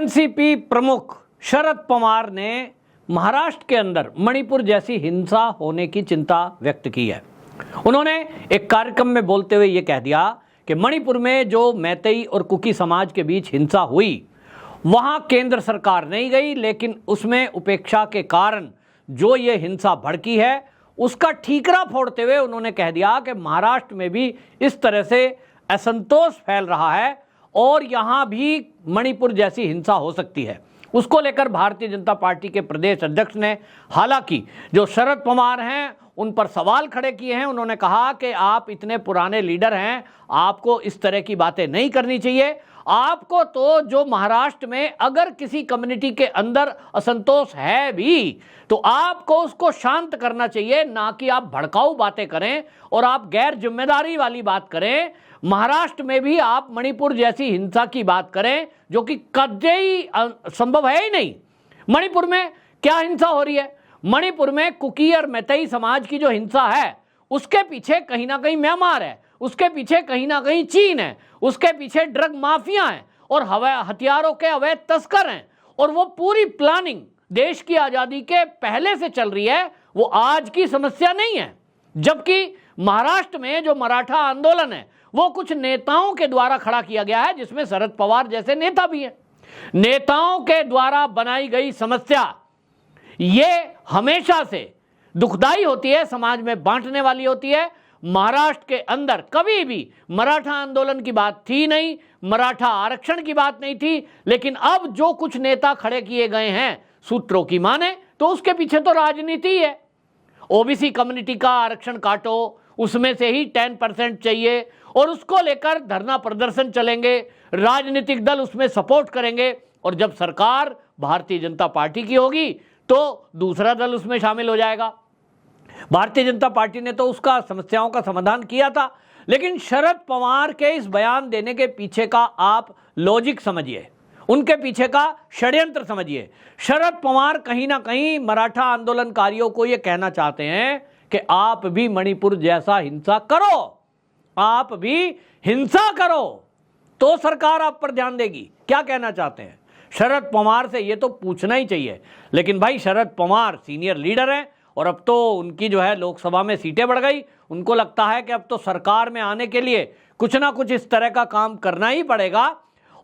NCP प्रमुख शरद पवार ने महाराष्ट्र के अंदर मणिपुर जैसी हिंसा होने की चिंता व्यक्त की है। उन्होंने एक कार्यक्रम में बोलते हुए यह कह दिया कि मणिपुर में जो मैतेई और कुकी समाज के बीच हिंसा हुई वहां केंद्र सरकार नहीं गई, लेकिन उसमें उपेक्षा के कारण जो ये हिंसा भड़की है उसका ठीकरा फोड़ते हुए उन्होंने कह दिया कि महाराष्ट्र में भी इस तरह से असंतोष फैल रहा है और यहां भी मणिपुर जैसी हिंसा हो सकती है। उसको लेकर भारतीय जनता पार्टी के प्रदेश अध्यक्ष ने हालांकि जो शरद पवार हैं उन पर सवाल खड़े किए हैं। उन्होंने कहा कि आप इतने पुराने लीडर हैं, आपको इस तरह की बातें नहीं करनी चाहिए। आपको तो जो महाराष्ट्र में अगर किसी कम्युनिटी के अंदर असंतोष है भी तो आपको उसको शांत करना चाहिए, ना कि आप भड़काऊ बातें करें और आप गैर जिम्मेदारी वाली बात करें। महाराष्ट्र में भी आप मणिपुर जैसी हिंसा की बात करें जो कि कतई संभव है ही नहीं। मणिपुर में क्या हिंसा हो रही है? मणिपुर में कुकी और मैतेई समाज की जो हिंसा है उसके पीछे कहीं ना कहीं म्यांमार है, उसके पीछे कहीं ना कहीं चीन है, उसके पीछे ड्रग माफिया हैं और हथियारों के अवैध तस्कर हैं। और वो पूरी प्लानिंग देश की आजादी के पहले से चल रही है, वो आज की समस्या नहीं है। जबकि महाराष्ट्र में जो मराठा आंदोलन है वो कुछ नेताओं के द्वारा खड़ा किया गया है, जिसमें शरद पवार जैसे नेता भी हैं। नेताओं के द्वारा बनाई गई समस्या ये हमेशा से दुखदाई होती है, समाज में बांटने वाली होती है। महाराष्ट्र के अंदर कभी भी मराठा आंदोलन की बात थी नहीं, मराठा आरक्षण की बात नहीं थी, लेकिन अब जो कुछ नेता खड़े किए गए हैं सूत्रों की माने तो उसके पीछे तो राजनीति है। ओबीसी कम्युनिटी का आरक्षण काटो, उसमें से ही 10% चाहिए और उसको लेकर धरना प्रदर्शन चलेंगे, राजनीतिक दल उसमें सपोर्ट करेंगे और जब सरकार भारतीय जनता पार्टी की होगी तो दूसरा दल उसमें शामिल हो जाएगा। भारतीय जनता पार्टी ने तो उसका समस्याओं का समाधान किया था, लेकिन शरद पवार के इस बयान देने के पीछे का आप लॉजिक समझिए, उनके पीछे का षड्यंत्र समझिए। शरद पवार कहीं ना कहीं मराठा आंदोलनकारियों को यह कहना चाहते हैं कि आप भी मणिपुर जैसा हिंसा करो, आप भी हिंसा करो तो सरकार आप पर ध्यान देगी। क्या कहना चाहते हैं? शरद पवार से ये तो पूछना ही चाहिए। लेकिन भाई शरद पवार सीनियर लीडर हैं और अब तो उनकी जो है लोकसभा में सीटें बढ़ गई, उनको लगता है कि अब तो सरकार में आने के लिए कुछ ना कुछ इस तरह का काम करना ही पड़ेगा।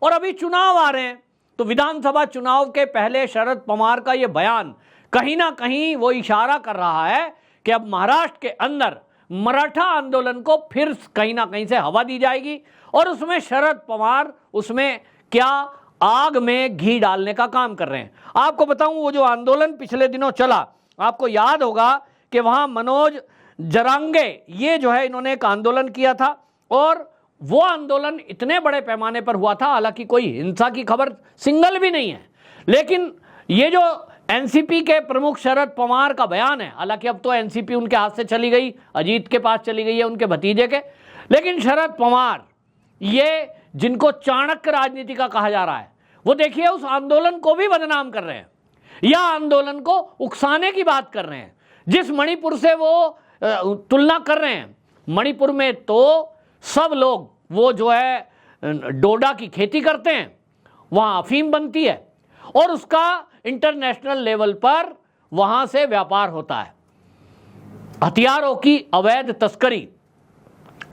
और अभी चुनाव आ रहे हैं तो विधानसभा चुनाव के पहले शरद पवार का ये बयान कहीं ना कहीं वो इशारा कर रहा है कि अब महाराष्ट्र के अंदर मराठा आंदोलन को फिर कहीं ना कहीं से हवा दी जाएगी और उसमें शरद पवार उसमें क्या आग में घी डालने का काम कर रहे हैं। आपको बताऊं, वो जो आंदोलन पिछले दिनों चला, आपको याद होगा कि वहां मनोज जरांगे ये जो है इन्होंने एक आंदोलन किया था और वो आंदोलन इतने बड़े पैमाने पर हुआ था, हालांकि कोई हिंसा की खबर सिंगल भी नहीं है। लेकिन ये जो एनसीपी के प्रमुख शरद पवार का बयान है, हालांकि अब तो एनसीपी उनके हाथ से चली गई, अजीत के पास चली गई है, उनके भतीजे के, लेकिन शरद पवार ये जिनको चाणक्य राजनीति का कहा जा रहा है, वो देखिए उस आंदोलन को भी बदनाम कर रहे हैं या आंदोलन को उकसाने की बात कर रहे हैं। जिस मणिपुर से वो तुलना कर रहे हैं, मणिपुर में तो सब लोग वो जो है डोडा की खेती करते हैं, वहां अफीम बनती है और उसका इंटरनेशनल लेवल पर वहां से व्यापार होता है, हथियारों की अवैध तस्करी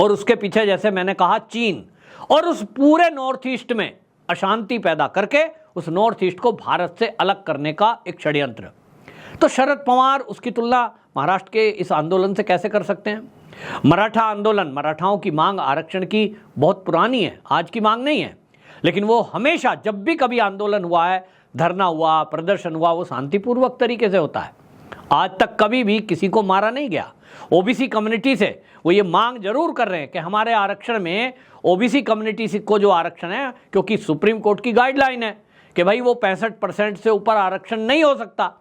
और उसके पीछे जैसे मैंने कहा चीन, और उस पूरे नॉर्थ ईस्ट में अशांति पैदा करके उस नॉर्थ ईस्ट को भारत से अलग करने का एक षड्यंत्र। तो शरद पवार उसकी तुलना महाराष्ट्र के इस आंदोलन से कैसे कर सकते हैं? मराठा आंदोलन, मराठाओं की मांग आरक्षण की बहुत पुरानी है, आज की मांग नहीं है, लेकिन वो हमेशा जब भी कभी आंदोलन हुआ है, धरना हुआ, प्रदर्शन हुआ, वो शांतिपूर्वक तरीके से होता है। आज तक कभी भी किसी को मारा नहीं गया। ओबीसी कम्युनिटी से वो ये मांग जरूर कर रहे हैं कि हमारे आरक्षण में ओबीसी कम्युनिटी को जो आरक्षण है, क्योंकि सुप्रीम कोर्ट की गाइडलाइन है कि भाई वो 65% से ऊपर आरक्षण नहीं हो सकता।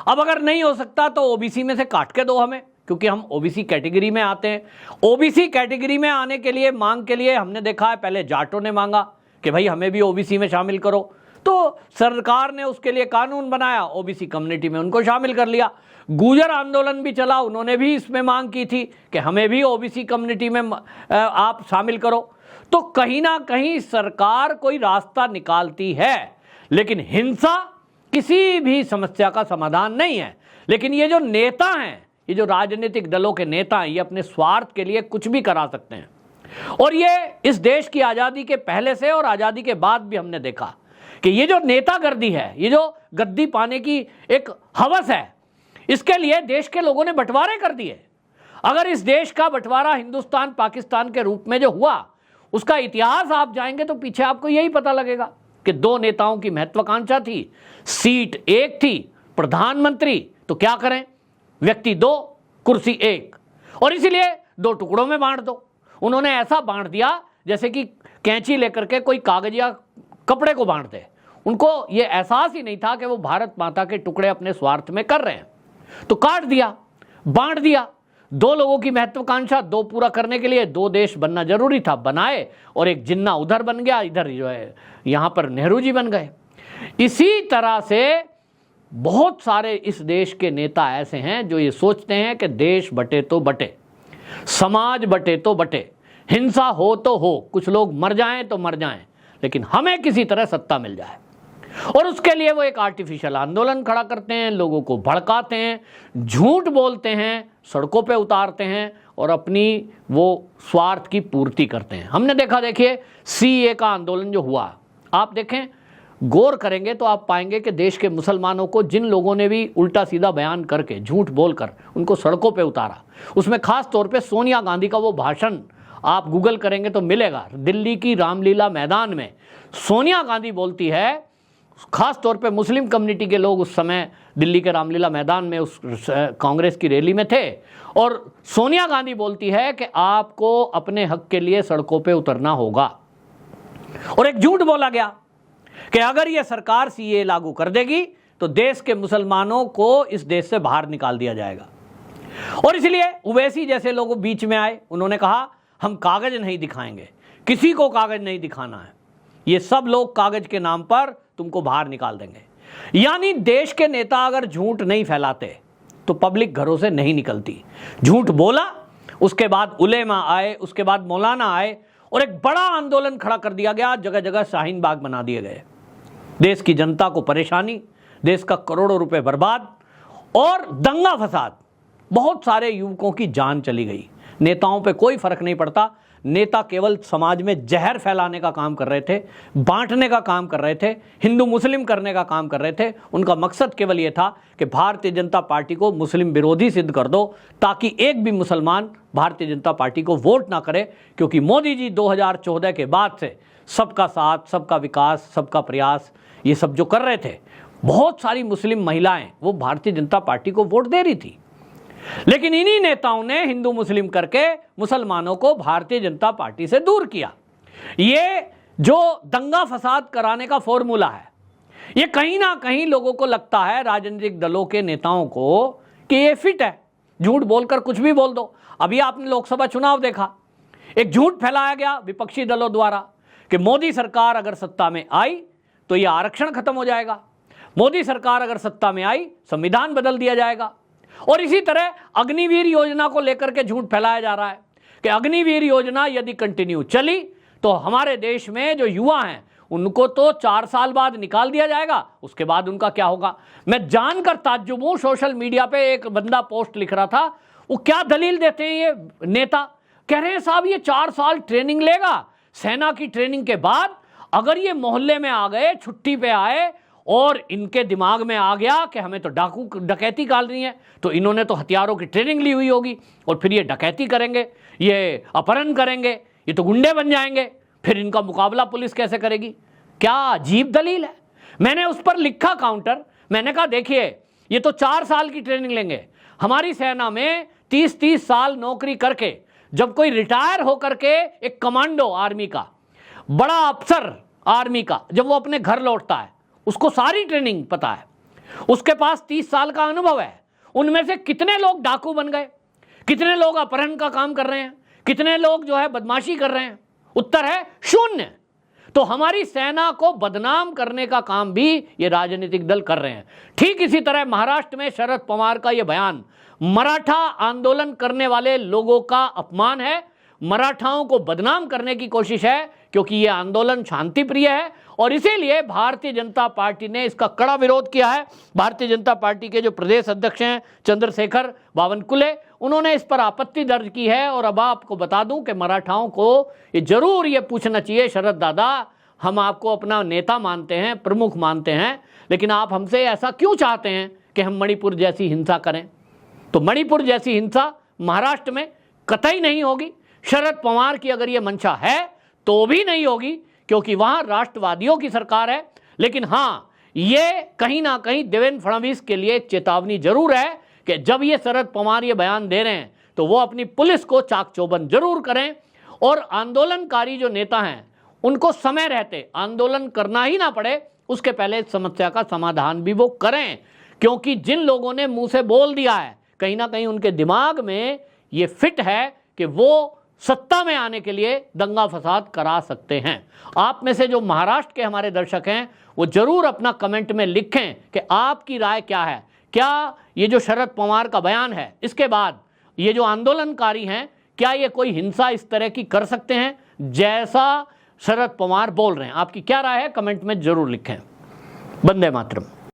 अब अगर नहीं हो सकता तो ओबीसी में से काट के दो हमें, क्योंकि हम ओबीसी कैटेगरी में आते हैं। ओबीसी कैटेगरी में आने के लिए मांग के लिए हमने देखा है पहले जाटों ने मांगा कि भाई हमें भी ओबीसी में शामिल करो, तो सरकार ने उसके लिए कानून बनाया, ओबीसी कम्युनिटी में उनको शामिल कर लिया। गुर्जर आंदोलन भी चला, उन्होंने भी इसमें मांग की थी कि हमें भी ओबीसी कम्युनिटी में आप शामिल करो। तो कहीं ना कहीं सरकार कोई रास्ता निकालती है, लेकिन हिंसा किसी भी समस्या का समाधान नहीं है। लेकिन ये जो नेता हैं, ये जो राजनीतिक दलों के नेता हैं, ये अपने स्वार्थ के लिए कुछ भी करा सकते हैं। और ये इस देश की आज़ादी के पहले से और आज़ादी के बाद भी हमने देखा कि ये जो नेतागर्दी है, ये जो गद्दी पाने की एक हवस है, इसके लिए देश के लोगों ने बंटवारे कर दिए। अगर इस देश का बंटवारा हिंदुस्तान पाकिस्तान के रूप में जो हुआ, उसका इतिहास आप जाएंगे तो पीछे आपको यही पता लगेगा कि दो नेताओं की महत्वाकांक्षा थी, सीट एक थी, प्रधानमंत्री तो क्या करें, व्यक्ति दो, कुर्सी एक, और इसीलिए दो टुकड़ों में बांट दो। उन्होंने ऐसा बांट दिया जैसे कि कैंची लेकर के कोई कागज या कपड़े को बांट दे। उनको ये एहसास ही नहीं था कि वो भारत माता के टुकड़े अपने स्वार्थ में कर रहे हैं, तो काट दिया, बांट दिया। दो लोगों की महत्वाकांक्षा दो पूरा करने के लिए दो देश बनना जरूरी था, बनाए, और एक जिन्ना उधर बन गया, इधर जो है यहां पर नेहरू जी बन गए। इसी तरह से बहुत सारे इस देश के नेता ऐसे हैं जो ये सोचते हैं कि देश बटे तो बटे, समाज बटे तो बटे, हिंसा हो तो हो, कुछ लोग मर जाएं तो मर जाएं, लेकिन हमें किसी तरह सत्ता मिल जाए। और उसके लिए वो एक आर्टिफिशियल आंदोलन खड़ा करते हैं, लोगों को भड़काते हैं, झूठ बोलते हैं, सड़कों पे उतारते हैं और अपनी वो स्वार्थ की पूर्ति करते हैं। हमने देखा, देखिए सीए का आंदोलन जो हुआ, आप देखें, गौर करेंगे तो आप पाएंगे कि देश के मुसलमानों को जिन लोगों ने भी उल्टा सीधा बयान करके, झूठ बोलकर उनको सड़कों पे उतारा, उसमें खास तौर पे सोनिया गांधी का वो भाषण आप गूगल करेंगे तो मिलेगा। दिल्ली की रामलीला मैदान में सोनिया गांधी बोलती है, खास तौर पे मुस्लिम कम्युनिटी के लोग उस समय दिल्ली के रामलीला मैदान में उस कांग्रेस की रैली में थे, और सोनिया गांधी बोलती है कि आपको अपने हक के लिए सड़कों पे उतरना होगा। और एक झूठ बोला गया कि अगर ये सरकार सीए लागू कर देगी तो देश के मुसलमानों को इस देश से बाहर निकाल दिया जाएगा। और इसलिए ओवैसी जैसे लोग बीच में आए, उन्होंने कहा हम कागज नहीं दिखाएंगे, किसी को कागज नहीं दिखाना है, ये सब लोग कागज के नाम पर तुमको बाहर निकाल देंगे। यानी देश के नेता अगर झूठ नहीं फैलाते तो पब्लिक घरों से नहीं निकलती। झूठ बोला, उसके बाद उलेमा आए, उसके बाद मौलाना आए, और एक बड़ा आंदोलन खड़ा कर दिया गया, जगह जगह शाहीन बाग बना दिए गए। देश की जनता को परेशानी, देश का करोड़ों रुपए बर्बाद और दंगा फसाद, बहुत सारे युवकों की जान चली गई। नेताओं पे कोई फर्क नहीं पड़ता, नेता केवल समाज में जहर फैलाने का काम कर रहे थे, बांटने का काम कर रहे थे, हिंदू मुस्लिम करने का काम कर रहे थे। उनका मकसद केवल यह था कि भारतीय जनता पार्टी को मुस्लिम विरोधी सिद्ध कर दो, ताकि एक भी मुसलमान भारतीय जनता पार्टी को वोट ना करे। क्योंकि मोदी जी 2014 के बाद से सबका साथ, सबका विकास, सबका प्रयास, ये सब जो कर रहे थे, बहुत सारी मुस्लिम महिलाएं वो भारतीय जनता पार्टी को वोट दे रही थी। लेकिन इन्हीं नेताओं ने हिंदू मुस्लिम करके मुसलमानों को भारतीय जनता पार्टी से दूर किया। ये जो दंगा फसाद कराने का फॉर्मूला है, ये कहीं ना कहीं लोगों को लगता है, राजनीतिक दलों के नेताओं को, कि ये फिट है, झूठ बोलकर कुछ भी बोल दो। अभी आपने लोकसभा चुनाव देखा, एक झूठ फैलाया गया विपक्षी दलों द्वारा कि मोदी सरकार अगर सत्ता में आई तो यह आरक्षण खत्म हो जाएगा, मोदी सरकार अगर सत्ता में आई संविधान बदल दिया जाएगा। और इसी तरह अग्निवीर योजना को लेकर के झूठ फैलाया जा रहा है कि अग्निवीर योजना यदि कंटिन्यू चली तो हमारे देश में जो युवा हैं उनको तो 4 साल बाद निकाल दिया जाएगा, उसके बाद उनका क्या होगा। मैं जानकर ताज्जुब हूं, सोशल मीडिया पे एक बंदा पोस्ट लिख रहा था, वो क्या दलील देते हैं ये नेता, कह रहे हैं साहब ये 4 साल ट्रेनिंग लेगा, सेना की ट्रेनिंग के बाद अगर ये मोहल्ले में आ गए, छुट्टी पे आए और इनके दिमाग में आ गया कि हमें तो डाकू डकैती करनी है, तो इन्होंने तो हथियारों की ट्रेनिंग ली हुई होगी और फिर ये डकैती करेंगे, ये अपहरण करेंगे, ये तो गुंडे बन जाएंगे, फिर इनका मुकाबला पुलिस कैसे करेगी। क्या अजीब दलील है। मैंने उस पर लिखा काउंटर, मैंने कहा देखिए ये तो 4 साल की ट्रेनिंग लेंगे, हमारी सेना में 30-30 साल नौकरी करके जब कोई रिटायर होकर के एक कमांडो आर्मी का, बड़ा अफसर आर्मी का, जब वो अपने घर लौटता है उसको सारी ट्रेनिंग पता है, उसके पास 30 साल का अनुभव है। उनमें से कितने लोग डाकू बन गए, कितने लोग अपहरण का काम कर रहे हैं, कितने लोग जो है बदमाशी कर रहे हैं? उत्तर है 0। तो हमारी सेना को बदनाम करने का काम भी ये राजनीतिक दल कर रहे हैं। ठीक इसी तरह महाराष्ट्र में शरद पवार का ये बयान मराठा आंदोलन करने वाले लोगों का अपमान है, मराठाओं को बदनाम करने की कोशिश है, क्योंकि ये आंदोलन शांति प्रिय है और इसीलिए भारतीय जनता पार्टी ने इसका कड़ा विरोध किया है। भारतीय जनता पार्टी के जो प्रदेश अध्यक्ष हैं चंद्रशेखर बावनकुले, उन्होंने इस पर आपत्ति दर्ज की है। और अब आपको बता दूं कि मराठाओं को ये जरूर ये पूछना चाहिए, शरद दादा, हम आपको अपना नेता मानते हैं, प्रमुख मानते हैं, लेकिन आप हमसे ऐसा क्यों चाहते हैं कि हम मणिपुर जैसी हिंसा करें? तो मणिपुर जैसी हिंसा महाराष्ट्र में कतई नहीं होगी। शरद पवार की अगर ये मंशा है तो भी नहीं होगी, क्योंकि वहां राष्ट्रवादियों की सरकार है। लेकिन हाँ, ये कहीं ना कहीं देवेंद्र फडणवीस के लिए एक चेतावनी जरूर है कि जब ये शरद पवार ये बयान दे रहे हैं तो वो अपनी पुलिस को चाक चौबंद जरूर करें, और आंदोलनकारी जो नेता हैं उनको समय रहते आंदोलन करना ही ना पड़े, उसके पहले इस समस्या का समाधान भी वो करें। क्योंकि जिन लोगों ने मुंह से बोल दिया है, कहीं ना कहीं उनके दिमाग में ये फिट है कि वो सत्ता में आने के लिए दंगा फसाद करा सकते हैं। आप में से जो महाराष्ट्र के हमारे दर्शक हैं वो जरूर अपना कमेंट में लिखें कि आपकी राय क्या है। क्या ये जो शरद पवार का बयान है, इसके बाद ये जो आंदोलनकारी हैं, क्या ये कोई हिंसा इस तरह की कर सकते हैं जैसा शरद पवार बोल रहे हैं? आपकी क्या राय है, कमेंट में जरूर लिखें। वंदे मातरम।